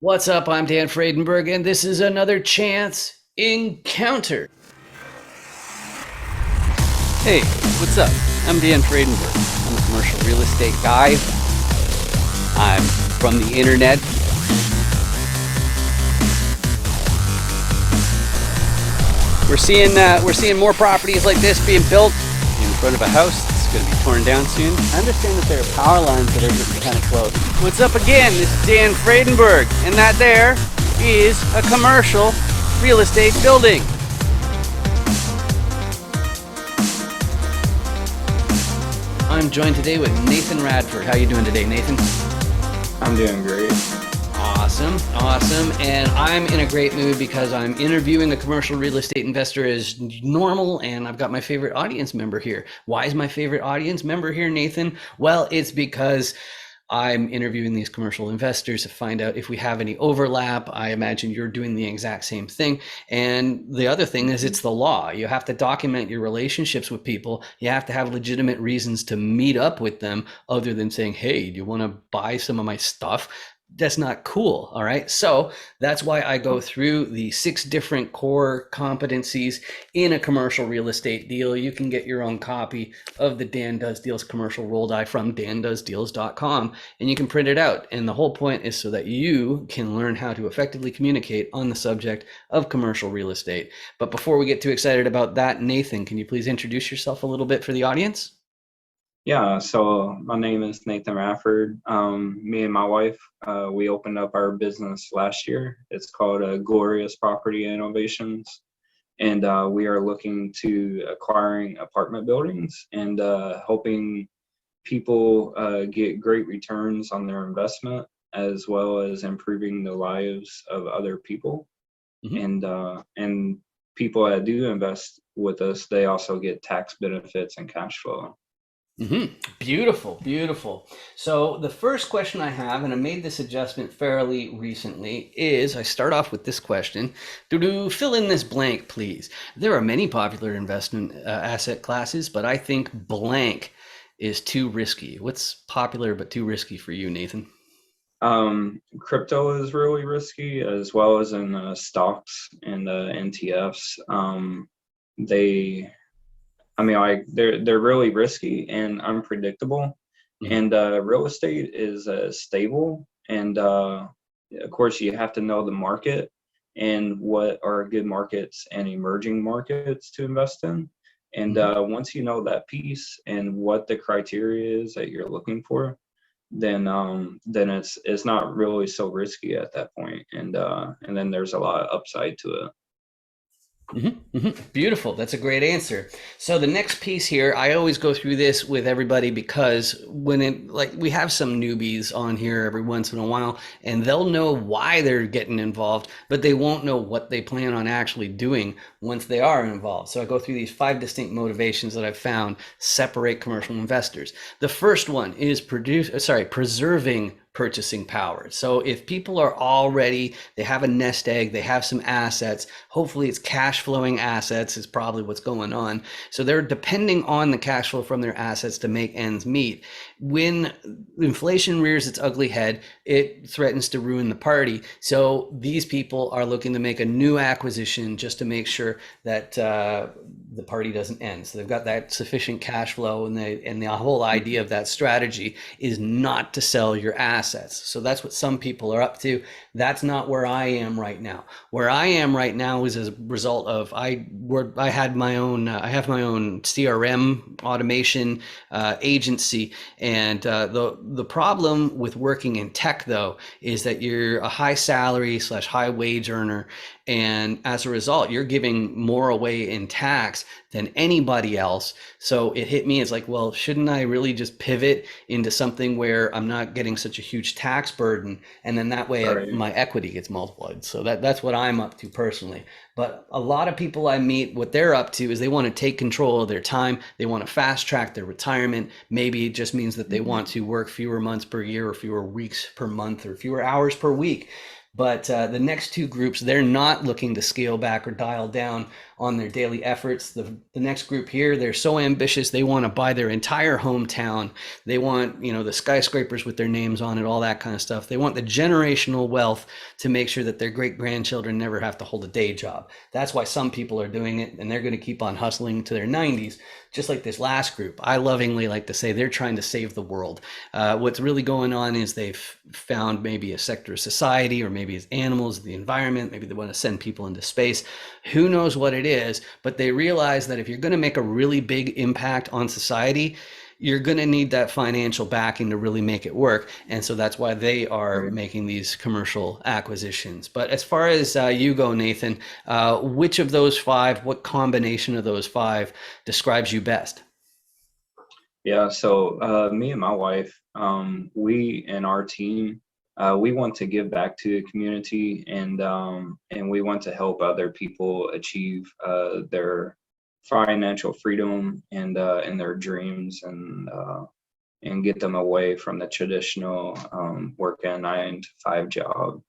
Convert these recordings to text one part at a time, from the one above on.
What's up? I'm Dan Fredenberg, and this is another Chance Encounter. Hey, what's up? I'm Dan Fredenberg. I'm a commercial real estate guy. I'm from the internet. We're seeing more properties like this being built in front of a house. It's going to be torn down soon. I understand that there are power lines that are getting kind of close. What's up again? This is Dan Fredenberg, and that there is a commercial real estate building. I'm joined today with Nathan Radford. How you doing today, Nathan? I'm doing great. Awesome. And I'm in a great mood because I'm interviewing a commercial real estate investor as normal, and I've got my favorite audience member here. Why is my favorite audience member here, Nathan? Well, it's because I'm interviewing these commercial investors to find out if we have any overlap. I imagine you're doing the exact same thing. And the other thing is it's the law. You have to document your relationships with people. You have to have legitimate reasons to meet up with them other than saying, hey, do you want to buy some of my stuff? That's not cool. All right. So that's why I go through the 6 different core competencies in a commercial real estate deal. You can get your own copy of the Dan Does Deals commercial roll die from dandoesdeals.com, and you can print it out. And the whole point is so that you can learn how to effectively communicate on the subject of commercial real estate. But before we get too excited about that, Nathan, can you please introduce yourself a little bit for the audience? Yeah, so my name is Nathan Radford. Me and my wife, we opened up our business last year. It's called Glorious Property Innovations, and we are looking to acquiring apartment buildings and helping people get great returns on their investment, as well as improving the lives of other people. Mhm. And people that do invest with us, they also get tax benefits and cash flow. Beautiful. So the first question I have, and I made this adjustment fairly recently, is I start off with this question. Do fill in this blank, please. There are many popular investment asset classes, but I think blank is too risky. What's popular but too risky for you, Nathan? Crypto is really risky, as well as in stocks and NTFs. They, I mean, they're really risky and unpredictable. Mhm. And real estate is stable, and of course, you have to know the market and what are good markets and emerging markets to invest in. And Mhm. once you know that piece and what the criteria is that you're looking for, then it's not really so risky at that point, and then there's a lot of upside to it. Beautiful. That's a great answer. So the next piece here, I always go through this with everybody because when it like we have some newbies on here every once in a while, and they'll know why they're getting involved, but they won't know what they plan on actually doing once they are involved. So I go through these 5 distinct motivations that I've found separate commercial investors. The first one is preserving purchasing power. So if people are already, they have a nest egg, they have some assets, hopefully it's cash flowing assets is probably what's going on. So they're depending on the cash flow from their assets to make ends meet. When inflation rears its ugly head, it threatens to ruin the party. So these people are looking to make a new acquisition just to make sure that the party doesn't end. So they've got that sufficient cash flow, and the whole idea of that strategy is not to sell your assets. So that's what some people are up to. That's not where I am right now. Where I am right now is as a result of I had my own I have my own CRM automation agency, and the problem with working in tech though is that you're a high salary slash high wage earner, and as a result you're giving more away in tax than anybody else. So it hit me as like, well, shouldn't I really just pivot into something where I'm not getting such a huge tax burden, and then that way Right. my equity gets multiplied. So that's what I'm up to personally. But a lot of people I meet, what they're up to is they want to take control of their time. They want to fast track their retirement. Maybe it just means that they Mhm. want to work fewer months per year or fewer weeks per month or fewer hours per week. But the next 2 groups, they're not looking to scale back or dial down on their daily efforts. The next group here, they're so ambitious, they want to buy their entire hometown. They want, the skyscrapers with their names on it, all that kind of stuff. They want the generational wealth to make sure that their great grandchildren never have to hold a day job. That's why some people are doing it, and they're going to keep on hustling to their 90s, just like this last group. I lovingly like to say they're trying to save the world. What's really going on is they've found maybe a sector of society, or maybe it's animals, the environment, maybe they want to send people into space. Who knows what it is, but they realize that if you're going to make a really big impact on society, you're going to need that financial backing to really make it work. And so that's why they are making these commercial acquisitions. But as far as you go, Nathan, which of those five, what combination of those five describes you best? Yeah, so me and my wife, we and our team, we want to give back to the community, and we want to help other people achieve their financial freedom and their dreams, and get them away from the traditional working a 9 to 5 job.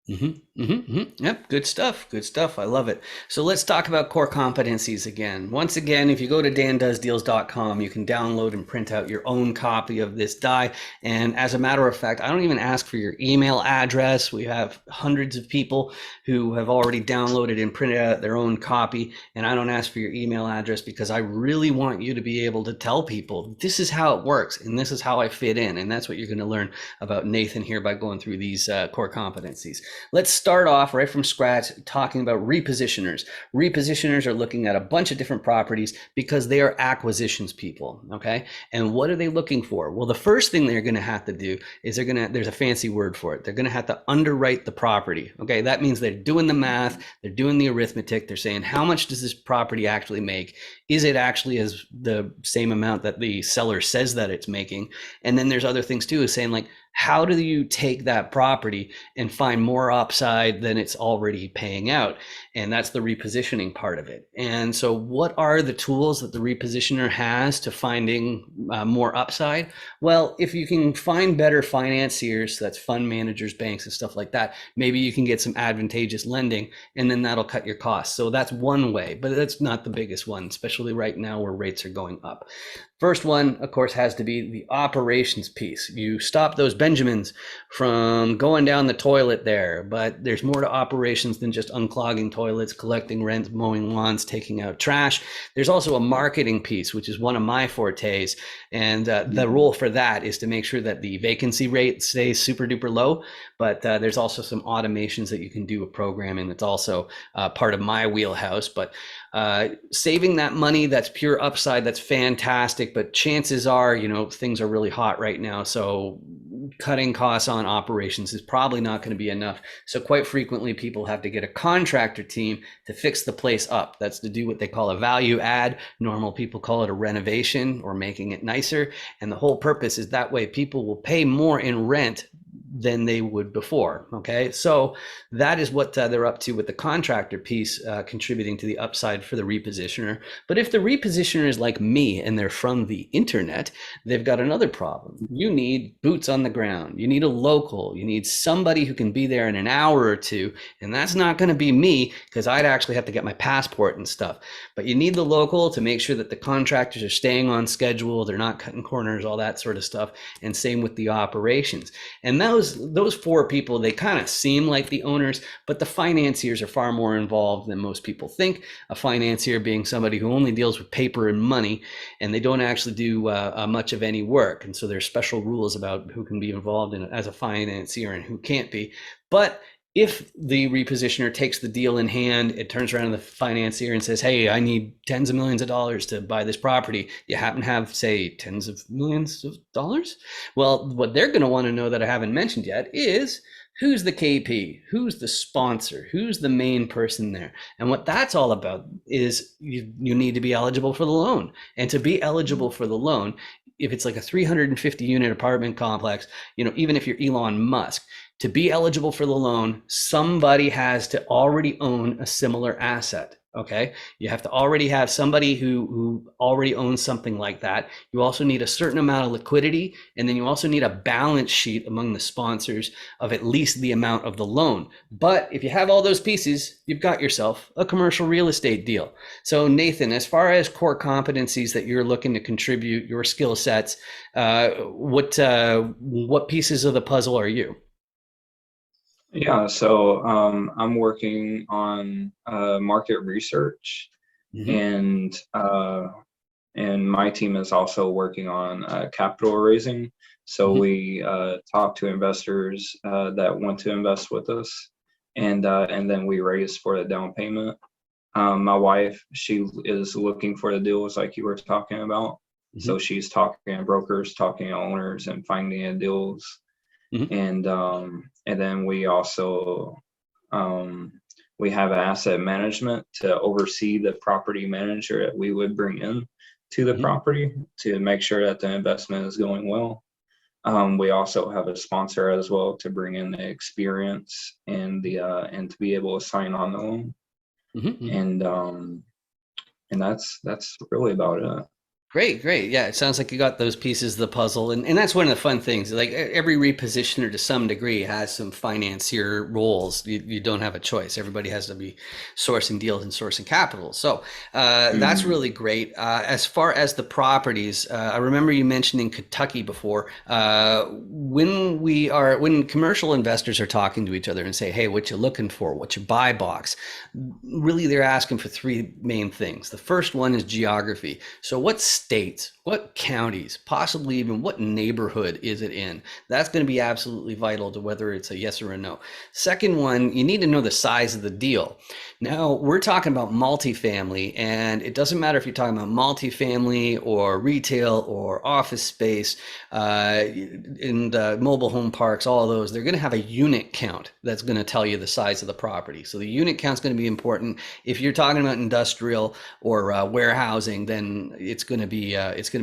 Yep, good stuff. Good stuff. I love it. So let's talk about core competencies again. Once again, if you go to dandoesdeals.com, you can download and print out your own copy of this die. And as a matter of fact, I don't even ask for your email address. We have hundreds of people who have already downloaded and printed out their own copy. And I don't ask for your email address because I really want you to be able to tell people this is how it works and this is how I fit in. And that's what you're going to learn about Nathan here by going through these core competencies. Let's start off right from scratch talking about repositioners. Repositioners are looking at a bunch of different properties because they are acquisitions people, okay? And what are they looking for? Well, the first thing they're going to have to do is there's a fancy word for it. They're going to have to underwrite the property, okay? That means they're doing the math, they're doing the arithmetic, they're saying, how much does this property actually make? Is it actually as the same amount that the seller says that it's making? And then there's other things too, is saying like, how do you take that property and find more upside than it's already paying out? And that's the repositioning part of it. And so what are the tools that the repositioner has to finding more upside? Well, if you can find better financiers, that's fund managers, banks, and stuff like that, maybe you can get some advantageous lending, and then that'll cut your costs. So that's one way, but that's not the biggest one, especially right now where rates are going up. First one, of course, has to be the operations piece. You stop those Benjamins from going down the toilet there, but there's more to operations than just unclogging toilets, collecting rent, mowing lawns, taking out trash. There's also a marketing piece, which is one of my fortes. And the role for that is to make sure that the vacancy rate stays super duper low. But there's also some automations that you can do with programming that's also part of my wheelhouse. But saving that money, that's pure upside, that's fantastic, but chances are, things are really hot right now. So cutting costs on operations is probably not going to be enough. So quite frequently people have to get a contractor team to fix the place up. That's to do what they call a value add. Normal people call it a renovation or making it nicer. And the whole purpose is that way people will pay more in rent than they would before. Okay, so that is what they're up to with the contractor piece, contributing to the upside for the repositioner. But if the repositioner is like me and they're from the internet, they've got another problem. You need boots on the ground. You need a local. You need somebody who can be there in an hour or two. And that's not going to be me because I'd actually have to get my passport and stuff. But you need the local to make sure that the contractors are staying on schedule. They're not cutting corners, all that sort of stuff. And same with the operations. And those four people, they kind of seem like the owners, but the financiers are far more involved than most people think. A financier being somebody who only deals with paper and money, and they don't actually do much of any work. And so there's special rules about who can be involved in it as a financier and who can't be. But if the repositioner takes the deal in hand, it turns around to the financier and says, hey, I need tens of millions of dollars to buy this property. You happen to have, say, tens of millions of dollars? Well, what they're going to want to know that I haven't mentioned yet is who's the KP, who's the sponsor, who's the main person there. And what that's all about is you need to be eligible for the loan. And to be eligible for the loan, if it's like a 350 unit apartment complex, even if you're Elon Musk, to be eligible for the loan, somebody has to already own a similar asset. Okay. You have to already have somebody who already owns something like that. You also need a certain amount of liquidity, and then you also need a balance sheet among the sponsors of at least the amount of the loan. But if you have all those pieces, you've got yourself a commercial real estate deal. So Nathan, as far as core competencies that you're looking to contribute, your skill sets, what pieces of the puzzle are you? Yeah, so I'm working on market research, Mm-hmm. and my team is also working on capital raising. So Mm-hmm. we talk to investors that want to invest with us, and then we raise for the down payment. My wife, she is looking for the deals like you were talking about. So Mm-hmm. she's talking to brokers, talking to owners, and finding the deals. Mm-hmm. And then we also um, we have asset management to oversee the property manager that we would bring in to the Mm-hmm. property to make sure that the investment is going well. We also have a sponsor as well to bring in the experience and to be able to sign on the loan. Mm-hmm. And that's really about it. Great, great. Yeah, it sounds like you got those pieces of the puzzle. And that's one of the fun things. Like every repositioner to some degree has some financier roles. You don't have a choice. Everybody has to be sourcing deals and sourcing capital. So that's Mhm. really great. As far as the properties, I remember you mentioning Kentucky before. When commercial investors are talking to each other and say, hey, what you looking for? What's your buy box? Really, they're asking for three main things. The first one is geography. So what states, what counties, possibly even what neighborhood is it in? That's going to be absolutely vital to whether it's a yes or a no. Second one, you need to know the size of the deal. Now, we're talking about multifamily, and it doesn't matter if you're talking about multifamily or retail or office space, in the mobile home parks, all of those, they're going to have a unit count that's going to tell you the size of the property. So the unit count is going to be important. If you're talking about industrial or warehousing, then it's going to be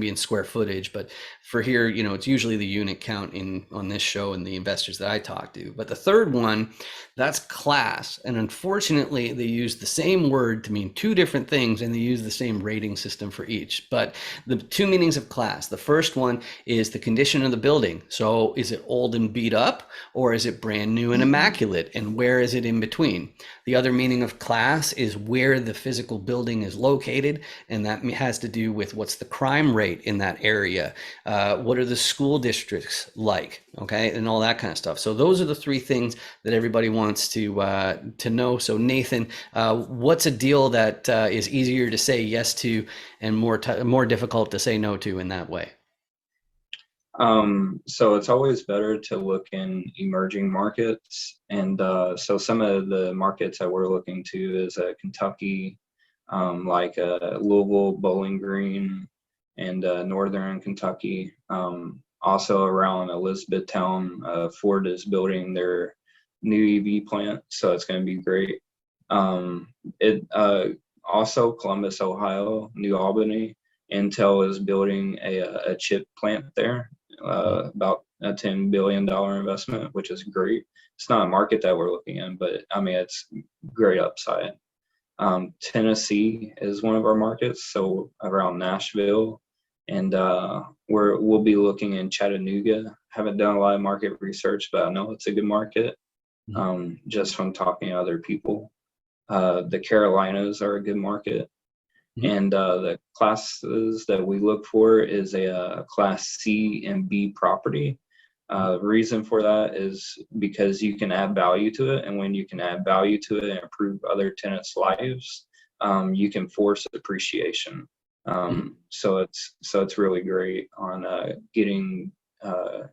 in square footage. But for here, it's usually the unit count in on this show and the investors that I talk to. But the third one, that's class. And unfortunately, they use the same word to mean two different things, and they use the same rating system for each. But the two meanings of class, the first one is the condition of the building. So is it old and beat up, or is it brand new and immaculate? And where is it in between? The other meaning of class is where the physical building is located, and that has to do with what's the crime rate in that area, what are the school districts like, okay, and all that kind of stuff. So those are the three things that everybody wants to know. So Nathan, what's a deal that is easier to say yes to and more difficult to say no to in that way? So it's always better to look in emerging markets. And so some of the markets that we're looking to is Kentucky, like Louisville, Bowling Green, and Northern Kentucky. Also around Elizabethtown, Ford is building their new EV plant, so it's going to be great. It Also Columbus, Ohio, New Albany. Intel is building a chip plant there, about a $10 billion investment, which is great. It's not a market that we're looking in, but I mean, it's great upside. Tennessee is one of our markets, so around Nashville, and we'll be looking in Chattanooga. Haven't done a lot of market research, but I know it's a good market, just from talking to other people. The Carolinas are a good market. Mhm. And the classes that we look for is a class C and B property. Reason for that is because you can add value to it, and when you can add value to it and improve other tenants' lives, you can force appreciation. Mhm. So it's really great on getting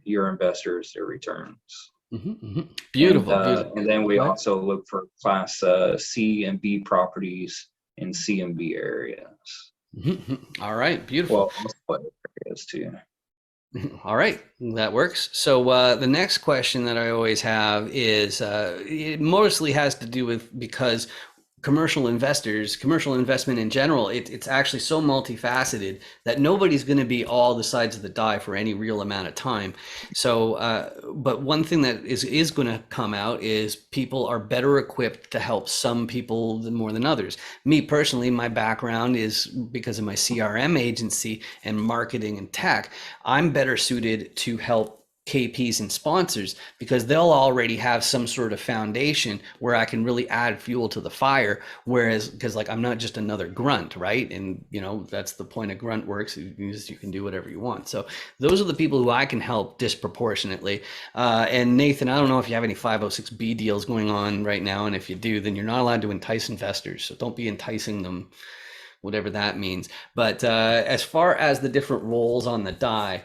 your investors their returns. Mhm. Mhm. And Beautiful, beautiful. and then we Go ahead. also look for class C and B properties in C and B areas. Mhm. Mhm. All right, beautiful. Well, most other areas too. All right, that works. So the next question that I always have is it mostly has to do with because commercial investors, commercial investment in general, it's actually so multifaceted that nobody's going to be all the sides of the die for any real amount of time. So, but one thing that is going to come out is people are better equipped to help some people more than others. Me personally, my background is because of my CRM agency and marketing and tech. I'm better suited to help KPs and sponsors because they'll already have some sort of foundation where I can really add fuel to the fire. Whereas, because like I'm not just another grunt, right? And you know that's the point of grunt works. You can do whatever you want. So those are the people who I can help disproportionately. And Nathan, I don't know if you have any 506B deals going on right now, and if you do, then you're not allowed to entice investors. So don't be enticing them, whatever that means. But as far as the different roles on the die,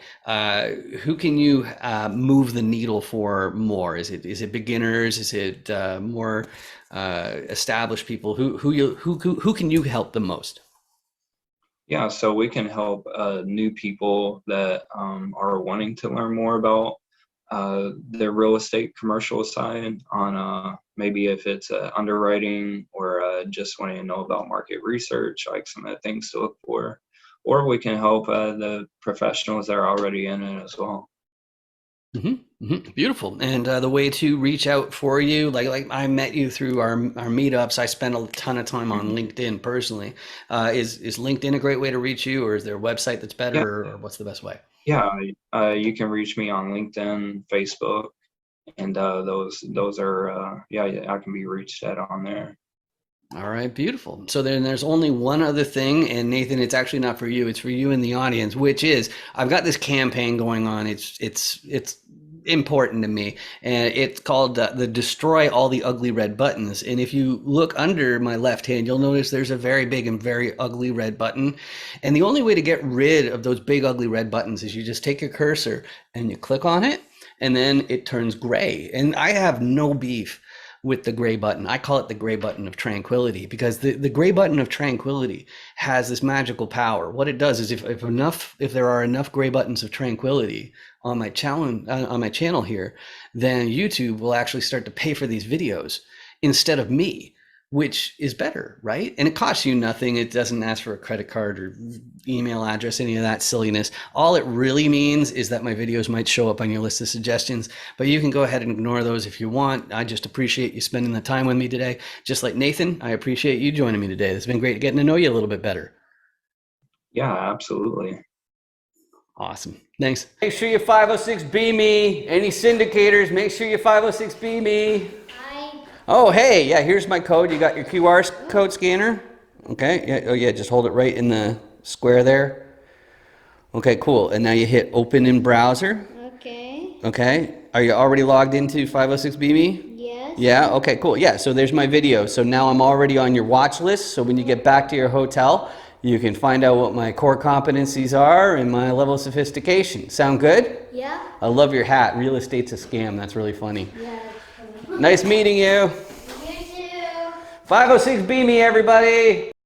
who can you move the needle for more? Is it beginners? Is it more established people? Who can you help the most? Yeah, so we can help new people that are wanting to learn more about the real estate commercial side on maybe if it's underwriting or just wanting to know about market research, like some of the things to look for. Or we can help the professionals that are already in it as well. Beautiful. And the way to reach out for you, like I met you through our meetups. I spent a ton of time on LinkedIn personally. Is LinkedIn a great way to reach you, or is there a website that's Yeah, better, or what's the best way? yeah. You can reach me on LinkedIn, Facebook, and those are yeah, I can be reached at on there. All right, beautiful. So then there's only one other thing, and Nathan, it's actually not for you, it's for you in the audience, which is I've got this campaign going on. It's important to me, and it's called the Destroy All the Ugly Red Buttons. And if you look under my left hand, you'll notice there's a very big and very ugly red button. And the only way to get rid of those big ugly red buttons is you just take your cursor and you click on it, and then it turns gray. And I have no beef with the gray button. I call it the gray button of tranquility because the gray button of tranquility has this magical power. What it does is if there are enough gray buttons of tranquility on my channel here, then YouTube will actually start to pay for these videos instead of me, which is better, right? And it costs you nothing. It doesn't ask for a credit card or email address, any of that silliness. All it really means is that my videos might show up on your list of suggestions, but you can go ahead and ignore those if you want. I just appreciate you spending the time with me today. Just like Nathan, I appreciate you joining me today. It's been great getting to know you a little bit better. Yeah, absolutely. Awesome. Thanks. Make sure you 506B me. Any syndicators, make sure you 506B me. Oh, hey, yeah, here's my code. You got your QR code scanner? Okay, yeah, oh yeah, just hold it right in the square there. Okay, cool. And now you hit open in browser. Okay. Okay, are you already logged into 506BME? Yes. Yeah, okay, cool. Yeah, so there's my video. So now I'm already on your watch list. So when you get back to your hotel, you can find out what my core competencies are and my level of sophistication. Sound good? Yeah. I love your hat. Real estate's a scam. That's really funny. Yeah. Nice meeting you. You too. 506B me, everybody.